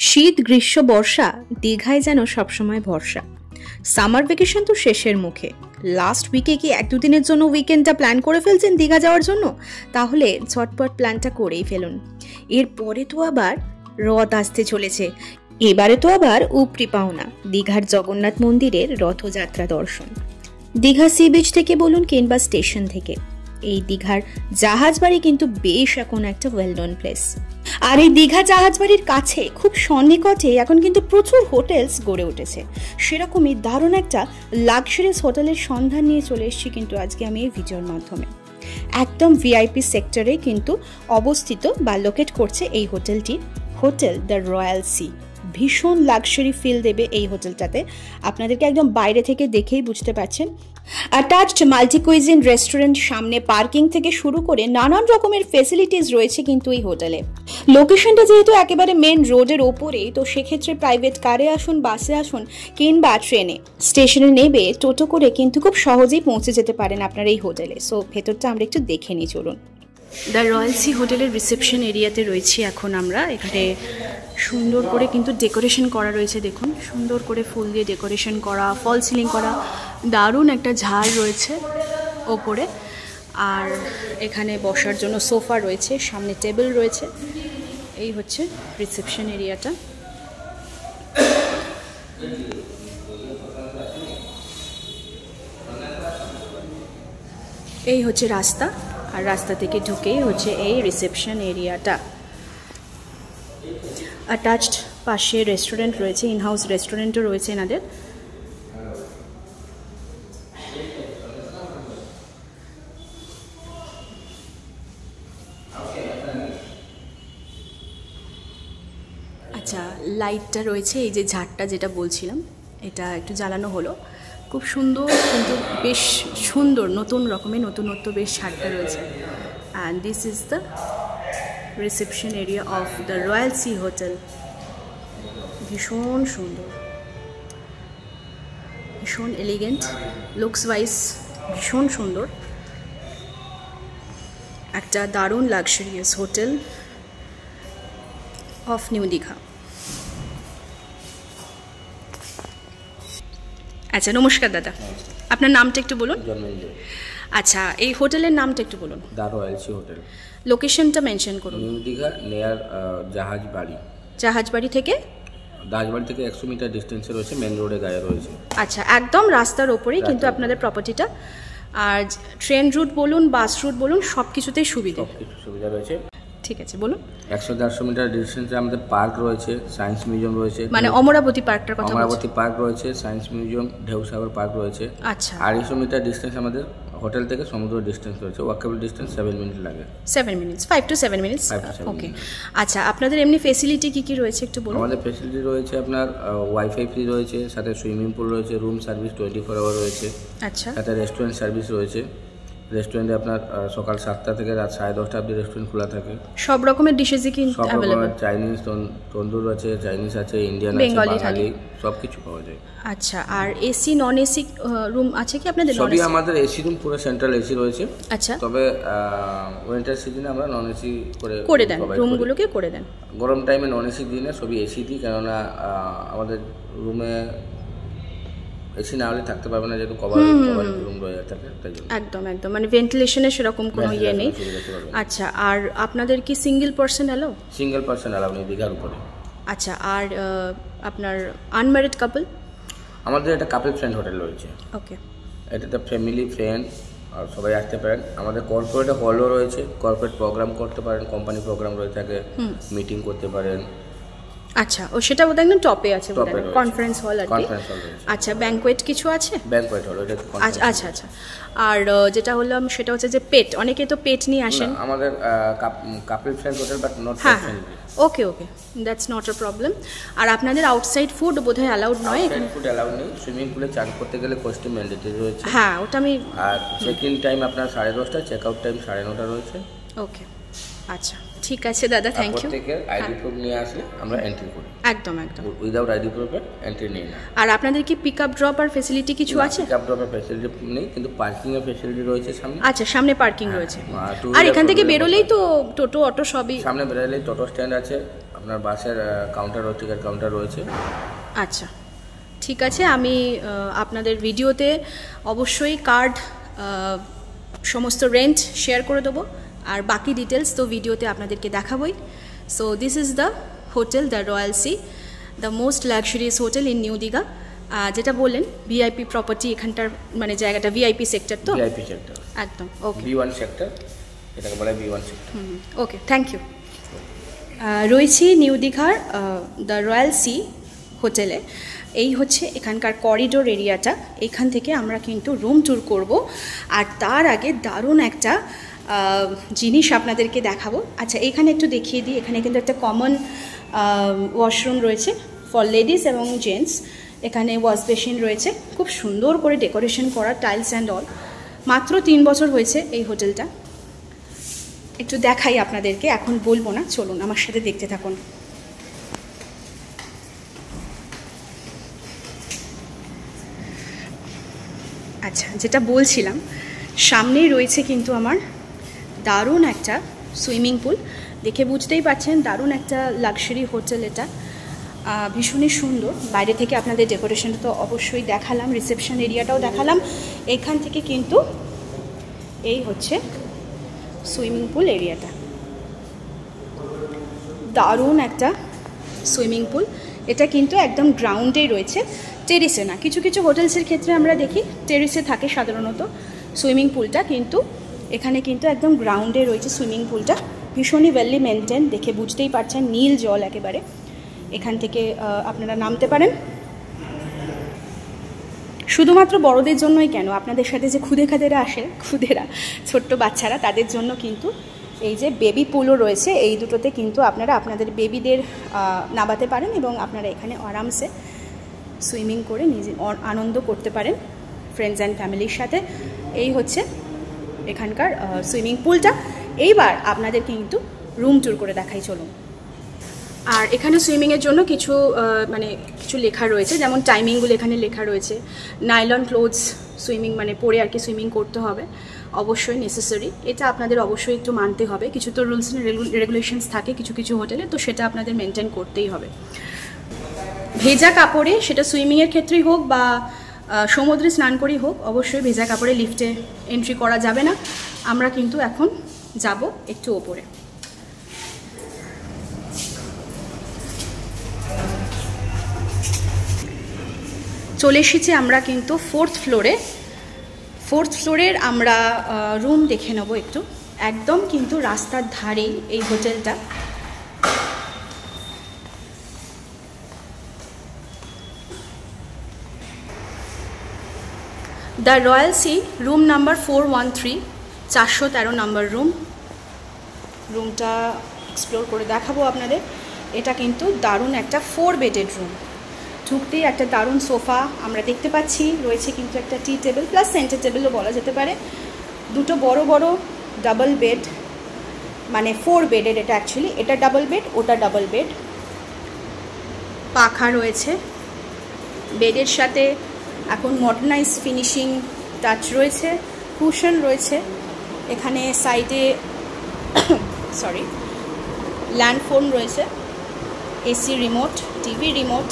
শীত গ্রীষ্ম বর্ষা দীঘায় যেন সবসময় ভরসা। সামার ভ্যাকেশন তো শেষের মুখে। লাস্ট উইকে কি এক দুদিনের জন্য উইকেন্ডটা প্ল্যান করে ফেলছেন দীঘা যাওয়ার জন্য? তাহলে ঝটপট প্ল্যানটা করেই ফেলুন। এরপরে তো আবার রথ আসতে চলেছে। এবারে তো আবার উপরি পাওনা দীঘার জগন্নাথ মন্দিরের রথযাত্রা দর্শন। দীঘা সি বিচ থেকে বলুন কিংবা স্টেশন থেকে, এই দীঘার জাহাজবাড়ি কিন্তু বেশ এখন একটা ওয়েল নোন প্লেস। আর এই দীঘা জাহাজবাড়ির কাছে খুব সন্নিকটে এখন কিন্তু প্রচুর হোটেলস গড়ে উঠেছে। সেরকমই দারুণ একটা লাক্সারিয়াস হোটেলের সন্ধান নিয়ে চলে এসেছি কিন্তু আজকে আমি এই ভিডিওর মাধ্যমে। একদম ভিআইপি সেক্টরে কিন্তু অবস্থিত বা লোকেট করছে এই হোটেলটি, হোটেল দ্য রয়্যাল সি। ভীষণ লাক্সারি ফিল দেবে এই হোটেলটাতে, আপনাদেরকে একদম বাইরে থেকে দেখেই বুঝতে পারছেন। অ্যাটাচড মাল্টি কুইজিন রেস্টুরেন্ট, সামনে পার্কিং থেকে শুরু করে নানান রকমের ফেসিলিটিস রয়েছে কিন্তু এই হোটেলে। লোকেশনটা যেহেতু একেবারে মেন রোডের ওপরেই, তো সেক্ষেত্রে প্রাইভেট কারে আসুন, বাসে আসুন কিংবা ট্রেনে, স্টেশনে নেবে টোটো করে কিন্তু খুব সহজেই পৌঁছে যেতে পারেন আপনার এই হোটেলে। সো ভেতরটা আমরা একটু দেখে নিই, চলুন। দ্য রয়্যাল সি হোটেলের রিসেপশন এরিয়াতে রয়েছি এখন আমরা। এখানে সুন্দর করে কিন্তু ডেকোরেশন করা রয়েছে, দেখুন সুন্দর করে ফুল দিয়ে ডেকোরেশন করা, ফল সিলিং করা, দারুণ একটা ঝাড় রয়েছে ওপরে। আর এখানে বসার জন্য সোফা রয়েছে, সামনে টেবিল রয়েছে। এই হচ্ছে রিসেপশন এরিয়াটা। এই হচ্ছে রাস্তা, আর রাস্তা থেকে ঢুকেই হচ্ছে এই রিসেপশন এরিয়াটা। অ্যাটাচড পাশে রেস্টুরেন্ট রয়েছে, ইনহাউস রেস্টুরেন্টও রয়েছে এনাদের। আচ্ছা, লাইটটা রয়েছে, এই যে ঝাড়টা যেটা বলছিলাম এটা একটু জ্বালানো হলো, খুব সুন্দর কিন্তু বেশ সুন্দর, নতুন রকমের নতুনত্ব বেশ ঝাড়টা রয়েছে। And this is the reception area of the royal sea hotel. ভীষণ সুন্দর, ভীষণ এলিগেন্ট, লুকস ওয়াইজ ভীষণ সুন্দর, একটা দারুণ luxurious hotel of new Digha. আচ্ছা, নমস্কার দাদা, আপনার নামটা একটু বলুন। আচ্ছা, এই হোটেলের নামটা একটু বলুন। The royal sea hotel. লোকেশনটা মেনশন করুন। New Digha near Jahajbari. জাহাজবাড়ি থেকে 100 মিটার ডিস্টেন্সে রয়েছে, মেন রোডে গায়ে রয়েছে। আচ্ছা, একদম রাস্তার ওপরেই কিন্তু আপনাদের প্রপার্টিটা। আর ট্রেন রুট বলুন, বাস রুট বলুন, সব কিছুতেই সুবিধা, সব কিছু সুবিধা রয়েছে। ঠিক আছে, বলুন। 100-150 মিটার ডিস্টেন্সে আমাদের পার্ক রয়েছে, সায়েন্স মিউজিয়াম রয়েছে, মানে অমরাবতী পার্কটার কথা বলছি। অমরাবতী পার্ক রয়েছে, সায়েন্স মিউজিয়াম, ঢেউসাগর পার্ক রয়েছে। আচ্ছা, 250 মিটার ডিস্টেন্স আমাদের হোটেল থেকে সমুদ্র ডিস্টেন্স রয়েছে। ওয়াকেবল ডিস্টেন্স 7 মিনিট লাগে। 7 মিনিটস, 5 to 7 মিনিটস। ওকে, আচ্ছা, আপনাদের এমনি ফেসিলিটি কি কি রয়েছে একটু বলুন। আমাদের ফেসিলিটি রয়েছে আপনার ওয়াইফাই ফ্রি রয়েছে, সাথে সুইমিং পুল রয়েছে, রুম সার্ভিস 24 আওয়ার রয়েছে। আচ্ছা, সাথে রেস্টুরেন্ট সার্ভিস রয়েছে। রেস্টুরেন্টে আপনার সকাল 7টা থেকে রাত 10:30 অবধি রেস্টুরেন্ট খোলা থাকে। সব রকমের ডিশেসই কি সব অ্যাভেলেবল? রকমের চাইনিজ, তন্দুর আছে, চাইনিজ আছে, ইন্ডিয়ান আছে, বাঙালি, সব কিছু পাওয়া যায়। আচ্ছা, আর এসি নন এসি রুম আছে কি আপনাদের? সবই আমাদের এসি রুম, পুরো সেন্ট্রাল এসি রয়েছে। আচ্ছা, তবে উইন্টার সিজনে আমরা নন এসি করে দেন, রুমগুলোকে করে দেন। গরম টাইমে নন এসি দিই না, সবই এসি দিই, কেননা আমাদের রুমে এসি না হলে থাকতে পারবে না, যেহেতু কভার রুম রয়ে থাকে, তাই জন্য। একদম একদম, মানে ভেন্টিলেশনের সেরকম কোনো ইয়ে নেই। আচ্ছা, আর আপনাদের কি single person allow? Single person allow নেই দীঘার উপরে। আচ্ছা, আর আপনার আনম্যারিড কাপল? আমাদের একটা কাপল ফ্রেন্ড হোটেল রয়েছে। ওকে, এটাতে ফ্যামিলি ফ্রেন্ড আর সবাই আসতে পারেন। আমাদের কর্পোরেট হলও রয়েছে, কর্পোরেট প্রোগ্রাম করতে পারেন, কোম্পানি প্রোগ্রাম রয়ে থাকে, মিটিং করতে পারেন। আচ্ছা, ও সেটা বোধহয় একদম টপে আছে, কনফারেন্স হল আর কি। আচ্ছা, ব্যাংকোয়েট কিছু আছে? ব্যাংকোয়েট হল এটা। আচ্ছা আচ্ছা আচ্ছা, আর যেটা হলাম সেটা হচ্ছে যে পেট, অনেকে তো পেট নিয়ে আসেন। আমাদের couple friend hotel, but not family. Okay okay, that's not a problem. আর আপনাদের আউটসাইড ফুড বোধহয় অ্যালাউড নয়? ফুড অ্যালাউড নেই। সুইমিং পুলে চান করতে গেলে কস্টিউম ম্যান্ডেটরি রয়েছে। হ্যাঁ, ওটা আমি। আর চেক ইন টাইম আপনার 10:30, চেক আউট টাইম 9:30 রয়েছে। ওকে, আচ্ছা, ঠিক আছে দাদা, থ্যাংক ইউ। প্রত্যেকের আইডি প্রুফ নিয়ে আসলে আমরা এন্ট্রি করি। একদম একদম, উইদাউট আইডি প্রুফে এন্ট্রি নেই না। আর আপনাদের কি পিক আপ ড্রপ আর ফ্যাসিলিটি কিছু আছে? পিক আপ ড্রপের ফ্যাসিলিটি নেই, কিন্তু পার্কিং এর ফ্যাসিলিটি রয়েছে সামনে। আচ্ছা, সামনে পার্কিং রয়েছে। আর এখান থেকে বেরোলেই তো টোটো অটো সবই? সামনে বেরোলেই টোটো স্ট্যান্ড আছে, আপনার বাসের কাউন্টার ও টিকিট কাউন্টার রয়েছে। আচ্ছা, ঠিক আছে, আমি আপনাদের ভিডিওতে অবশ্যই কার্ড সমস্ত রেন্ট শেয়ার করে দেবো, আর বাকি ডিটেলস তো ভিডিওতে আপনাদেরকে দেখাবই। So this is the hotel the royal Sea, the most luxurious hotel in New Digha. যেটা বললেন ভিআইপি প্রপার্টি, এখানটার মানে জায়গাটা ভিআইপি সেক্টর, তো ভিআইপি সেক্টর একদম ওকে, B1 সেক্টর, এটাকে বলা হয় B1 sector. Okay, thank you. রয়েছি নিউ দীঘার দ্য রয়্যাল সি হোটেলে। এই হচ্ছে এখানকার করিডোর এরিয়াটা, এইখান থেকে আমরা কিন্তু রুম ট্যুর করব। আর তার আগে দারুণ একটা জিনিস আপনাদেরকে দেখাবো। আচ্ছা, এখানে একটু দেখিয়ে দিই, এখানে কিন্তু একটা কমন ওয়াশরুম রয়েছে ফর লেডিস এবং জেন্টস। এখানে ওয়াশ বেসিন রয়েছে, খুব সুন্দর করে ডেকোরেশন করা, টাইলস অ্যান্ড অল। মাত্র 3 বছর হয়েছে এই হোটেলটা। একটু দেখাই আপনাদেরকে, এখন বলবো না, চলুন আমার সাথে দেখতে থাকুন। আচ্ছা, যেটা বলছিলাম, সামনেই রয়েছে কিন্তু আমার দারুণ একটা সুইমিং পুল। দেখে বুঝতেই পারছেন দারুণ একটা লাক্সারি হোটেল এটা, ভীষণই সুন্দর। বাইরে থেকে আপনাদের ডেকোরেশনটা তো অবশ্যই দেখালাম, রিসেপশন এরিয়াটাও দেখালাম। এখান থেকে কিন্তু এই হচ্ছে সুইমিং পুল এরিয়াটা, দারুণ একটা সুইমিং পুল। এটা কিন্তু একদম গ্রাউন্ডেই রয়েছে, টেরিসে না। কিছু কিছু হোটেলসের ক্ষেত্রে আমরা দেখি টেরিসে থাকে সাধারণত সুইমিং পুলটা, কিন্তু এখানে কিন্তু একদম গ্রাউন্ডে রয়েছে সুইমিং পুলটা। ভীষণই ওয়েললি মেনটেন, দেখে বুঝতেই পারছেন, নীল জল একেবারে। এখান থেকে আপনারা নামতে পারেন। শুধুমাত্র বড়দের জন্যই কেন, আপনাদের সাথে যে খুদেরা আসে, খুদেরা ছোট্ট বাচ্চারা, তাদের জন্য কিন্তু এই যে বেবি পুলও রয়েছে। এই দুটোতে কিন্তু আপনারা আপনাদের বেবিদের নামাতে পারেন এবং আপনারা এখানে আরামসে সুইমিং করে নিজে আনন্দ করতে পারেন ফ্রেন্ডস অ্যান্ড ফ্যামিলির সাথে। এই হচ্ছে এখানকার সুইমিং পুলটা। এইবার আপনাদের কিন্তু রুম ট্যুর করে দেখাই, চলুন। আর এখানে সুইমিংয়ের জন্য কিছু কিছু লেখা রয়েছে, যেমন টাইমিংগুলো এখানে লেখা রয়েছে। নাইলন ক্লোথস সুইমিং মানে পরে আর কি সুইমিং করতে হবে, অবশ্যই নেসেসারি। এটা আপনাদের অবশ্যই একটু মানতে হবে। কিছু তো রুলস অ্যান্ড রেগুলেশনস থাকে কিছু কিছু হোটেলে, তো সেটা আপনাদের মেনটেন করতেই হবে। ভেজা কাপড়ে, সেটা সুইমিংয়ের ক্ষেত্রেই হোক বা সমুদ্রে স্নান করেই হোক, অবশ্যই ভেজা কাপড়ে লিফটে এন্ট্রি করা যাবে না। আমরা কিন্তু এখন যাব একটু ওপরে। চলে এসেছি আমরা কিন্তু 4th ফ্লোরে। 4th ফ্লোরের আমরা রুম দেখে নেব একটু। একদম কিন্তু রাস্তার ধারেই এই হোটেলটা। The royal sea, room number 413, 413 নম্বর রুম। রুমটা এক্সপ্লোর করে দেখাবো আপনাদের। এটা কিন্তু দারুণ একটা 4 বেডেড রুম। ঢুকতেই একটা দারুণ সোফা আমরা দেখতে পাচ্ছি, রয়েছে কিন্তু একটা টি টেবিল প্লাস সেন্টার টেবিলও বলা যেতে পারে। দুটো বড় বড় ডাবল বেড, মানে 4 বেডের এটা অ্যাকচুয়ালি। এটা ডাবল বেড, ওটা ডাবল বেড। পাখা রয়েছে বেডের সাথে, এখন মডার্নাইজ ফিনিশিং টাচ রয়েছে, কুশন রয়েছে এখানে সাইডে, সরি, ল্যান্ডফোন রয়েছে, AC remote, TV remote,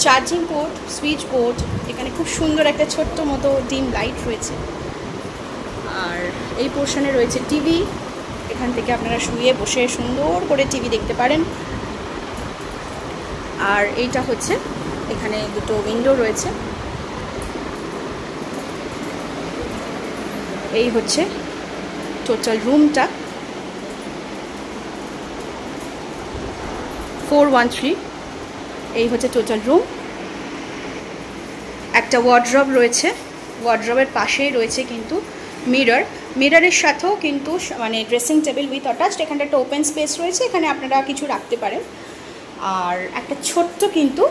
charging port, switch board. এখানে খুব সুন্দর একটা ছোট্ট মতো ডিম লাইট রয়েছে। আর এই পোর্শনে রয়েছে টিভি। এখান থেকে আপনারা শুয়ে বসে সুন্দর করে টিভি দেখতে পারেন। আর এইটা হচ্ছে, এখানে দুটো উইন্ডো রয়েছে। এই হচ্ছে টোটাল রুমটা, 413। এই হচ্ছে টোটাল রুম। একটা ওয়ার্ড্রব রয়েছে, ওয়ার্ড্রবের পাশেই রয়েছে কিন্তু মিরর। মিররের সাথেও কিন্তু মানে ড্রেসিং টেবিল উইথ অ্যাটাচড। এখানে একটা ওপেন স্পেস রয়েছে, এখানে আপনারা কিছু রাখতে পারেন। আর একটা ছোট্ট কিন্তু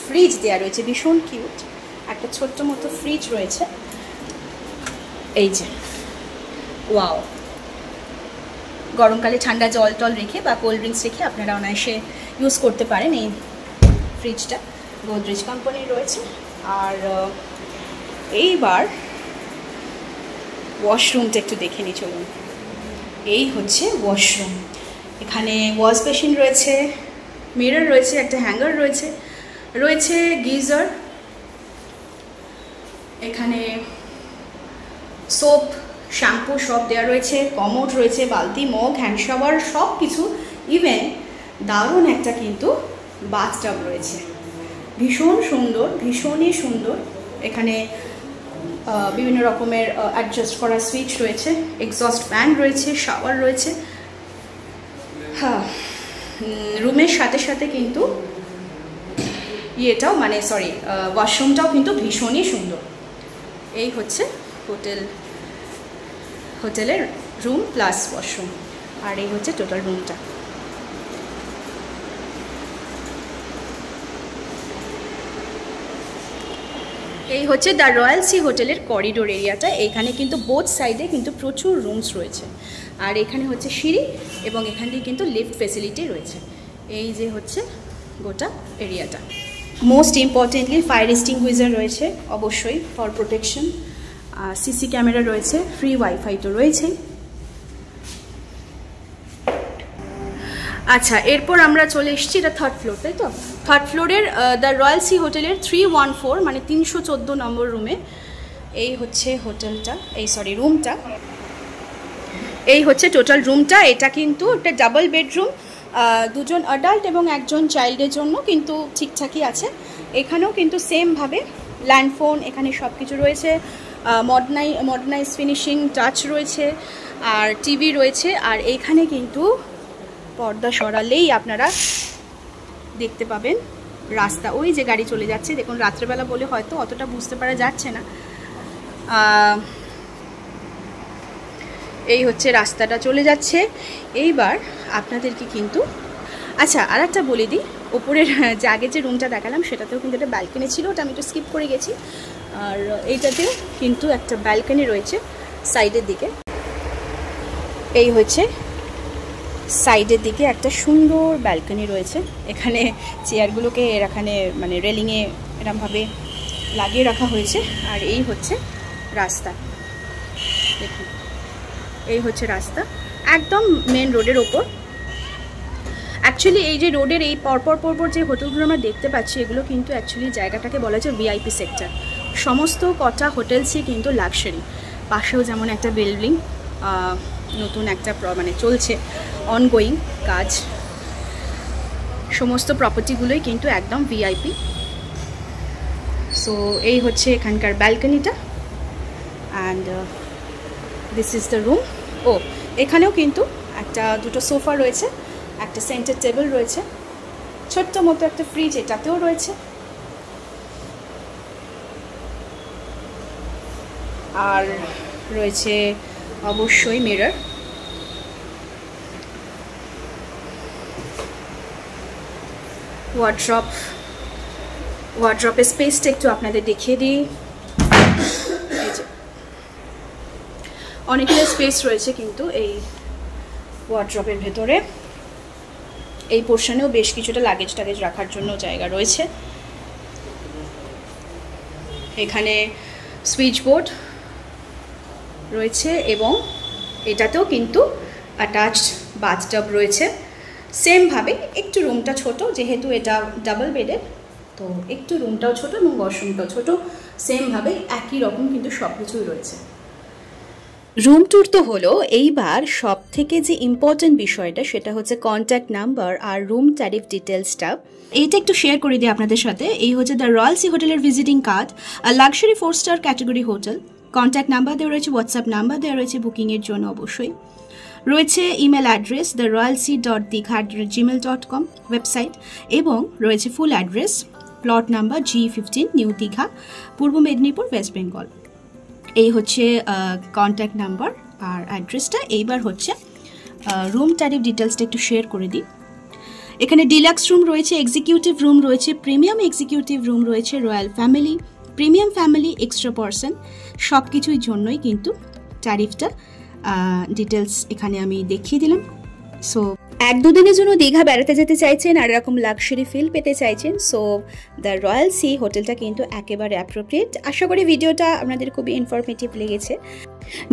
ফ্রিজ দেওয়া রয়েছে, ভীষণ কিউট একটা ছোট্ট মতো ফ্রিজ রয়েছে। এই যে ওয়াও, গরমকালে ঠান্ডা জল টল রেখে বা কোল্ড ড্রিঙ্কস রেখে আপনারা অনায়াসে ইউজ করতে পারেন এই ফ্রিজটা। গোদরেজ কোম্পানির রয়েছে। আর এইবার ওয়াশরুমটা একটু দেখে নিই, চলুন। এই হচ্ছে ওয়াশরুম। এখানে ওয়াশ বেসিন রয়েছে, মিরর রয়েছে, একটা হ্যাঙ্গার রয়েছে, রয়েছে গিজার, এখানে সোপ শ্যাম্পু সব দেওয়া রয়েছে, কমোড রয়েছে, বালতি, মগ, হ্যান্ড শাওয়ার সব কিছু। ইভেন দারুণ একটা কিন্তু বাথটাব রয়েছে, ভীষণ সুন্দর, ভীষণই সুন্দর। এখানে বিভিন্ন রকমের অ্যাডজাস্ট করা সুইচ রয়েছে, এক্সস্ট ফ্যান রয়েছে, শাওয়ার রয়েছে। হ্যাঁ, রুমের সাথে সাথে কিন্তু ইয়েটাও মানে সরি ওয়াশরুমটাও কিন্তু ভীষণই সুন্দর। এই হচ্ছে হোটেলের রুম প্লাস ওয়াশরুম, আর এই হচ্ছে টোটাল রুমটা। এই হচ্ছে দ্য রয়্যাল সি হোটেলের করিডোর এরিয়াটা। এইখানে কিন্তু বোথ সাইডে কিন্তু প্রচুর রুমস রয়েছে, আর এখানে হচ্ছে সিঁড়ি এবং এখান দিয়ে কিন্তু লিফট ফেসিলিটি রয়েছে। এই যে হচ্ছে গোটা এরিয়াটা। মোস্ট ইম্পর্টেন্টলি ফায়ার এক্সটিংগুইজার রয়েছে অবশ্যই ফর প্রোটেকশন, সিসি ক্যামেরা রয়েছে, ফ্রি ওয়াইফাই তো রয়েছেই। আচ্ছা, এরপর আমরা চলে এসেছি, এটা থার্ড ফ্লোর, তাই তো? থার্ড ফ্লোরের দ্য রয়্যাল সি হোটেলের 314 মানে 314 নম্বর রুমে। এই হচ্ছে হোটেলটা, এই সরি রুমটা, এই হচ্ছে টোটাল রুমটা। এটা কিন্তু একটা ডাবল বেডরুম, দুজন অ্যাডাল্ট এবং একজন চাইল্ডের জন্য কিন্তু ঠিকঠাকই আছে। এখানেও কিন্তু সেমভাবে ল্যান্ডফোন, এখানে সব কিছু রয়েছে, মডার্নাইজ ফিনিশিং টাচ রয়েছে, আর টিভি রয়েছে। আর এইখানে কিন্তু পর্দা সরালেই আপনারা দেখতে পাবেন রাস্তা, ওই যে গাড়ি চলে যাচ্ছে, দেখুন রাত্রেবেলা বলে হয়তো অতটা বুঝতে পারা যাচ্ছে না। এই হচ্ছে রাস্তাটা চলে যাচ্ছে। এইবার আপনাদেরকে কিন্তু আচ্ছা আর একটা বলে দিই, ওপরের যে আগে যে রুমটা দেখালাম সেটাতেও কিন্তু একটা ব্যালকনি ছিল, ওটা আমি একটু স্কিপ করে গেছি। আর এইটাতেও কিন্তু একটা ব্যালকনি রয়েছে সাইডের দিকে। এই হচ্ছে সাইডের দিকে একটা সুন্দর ব্যালকনি রয়েছে। এখানে চেয়ারগুলোকে এখানে মানে রেলিংয়ে এরকমভাবে লাগিয়ে রাখা হয়েছে। আর এই হচ্ছে রাস্তা, দেখুন এই হচ্ছে রাস্তা একদম মেন রোডের ওপর। অ্যাকচুয়ালি এই যে রোডের এই পরপর যে হোটেলগুলো আমরা দেখতে পাচ্ছি, এগুলো কিন্তু অ্যাকচুয়ালি জায়গাটাকে বলা যায় ভিআইপি সেক্টর। সমস্ত কটা হোটেলসই কিন্তু লাক্সারি। পাশেও যেমন একটা বিল্ডিং নতুন একটা মানে চলছে, অনগোয়িং কাজ, সমস্ত প্রপার্টিগুলোই কিন্তু একদম ভিআইপি। সো এই হচ্ছে এখানকার ব্যালকনিটা, and this is the room. ও এখানেও কিন্তু দুটো সোফা রয়েছে, একটা সেন্টার টেবিল রয়েছে, ছোট্ট মতো একটা ফ্রিজ এটাতেও রয়েছে, আর রয়েছে অবশ্যই মিরর। ওয়ার্ড্রপের স্পেসটা একটু আপনাদের দেখিয়ে দিই। অনেকগুলো স্পেস রয়েছে কিন্তু এই ওয়ার্ড্রপের ভেতরে। এই পোর্শনেও বেশ কিছুটা লাগেজ টাগেজ রাখার জন্য জায়গা রয়েছে। এখানে সুইচ বোর্ড রয়েছে এবং এটাতেও কিন্তু অ্যাটাচড বাথটাব রয়েছে। সেমভাবে একটু রুমটা ছোট, যেহেতু এটা ডাবল বেডের, তো একটু রুমটাও ছোট এবং ওয়াশরুমটাও ছোট। সেমভাবে একই রকম কিন্তু সব কিছুই রয়েছে। রুম ট্যুর তো হলো, এইবার সব থেকে যে ইম্পর্টেন্ট বিষয়টা সেটা হচ্ছে কন্ট্যাক্ট নাম্বার আর রুম ট্যারিফ ডিটেলসটা। এইটা একটু শেয়ার করে দিই আপনাদের সাথে। এই হচ্ছে দ্য রয়্যাল সি হোটেলের visiting card, luxury 4 star category hotel. Contact number দেওয়া রয়েছে, হোয়াটসঅ্যাপ নাম্বার দেওয়া রয়েছে বুকিংয়ের জন্য অবশ্যই। রয়েছে ইমেল অ্যাড্রেস theroyalsea.digha@gmail.com ওয়েবসাইট, এবং রয়েছে full address, plot number G15 new Digha, পূর্ব মেদিনীপুর, ওয়েস্ট বেঙ্গল। এই হচ্ছে কন্ট্যাক্ট নাম্বার আর অ্যাড্রেসটা। এইবার হচ্ছে রুম ট্যারিফ ডিটেলসটা একটু শেয়ার করে দিই। এখানে ডিলাক্স রুম রয়েছে, এক্সিকিউটিভ রুম রয়েছে, প্রিমিয়াম এক্সিকিউটিভ রুম রয়েছে, royal family, premium family, extra person, সব কিছুর জন্যই কিন্তু ট্যারিফটা ডিটেলস এখানে আমি দেখিয়ে দিলাম। সো এক দুদিনের জন্য দীঘা বেড়াতে যেতে চাইছেন আর এরকম লাক্সারি ফিল পেতে চাইছেন, সো দ্য রয়্যাল সি হোটেলটা কিন্তু একেবারে অ্যাপ্রোপ্রিয়েট। আশা করি ভিডিওটা আপনাদের খুবই ইনফরমেটিভ লেগেছে।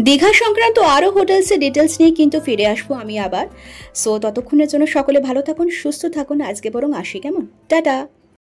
দীঘা সংক্রান্ত আরও হোটেলসের ডিটেলস নিয়ে কিন্তু ফিরে আসবো আমি আবার। সো ততক্ষণের জন্য সকলে ভালো থাকুন, সুস্থ থাকুন। আজকে বরং আসি, কেমন? টাটা।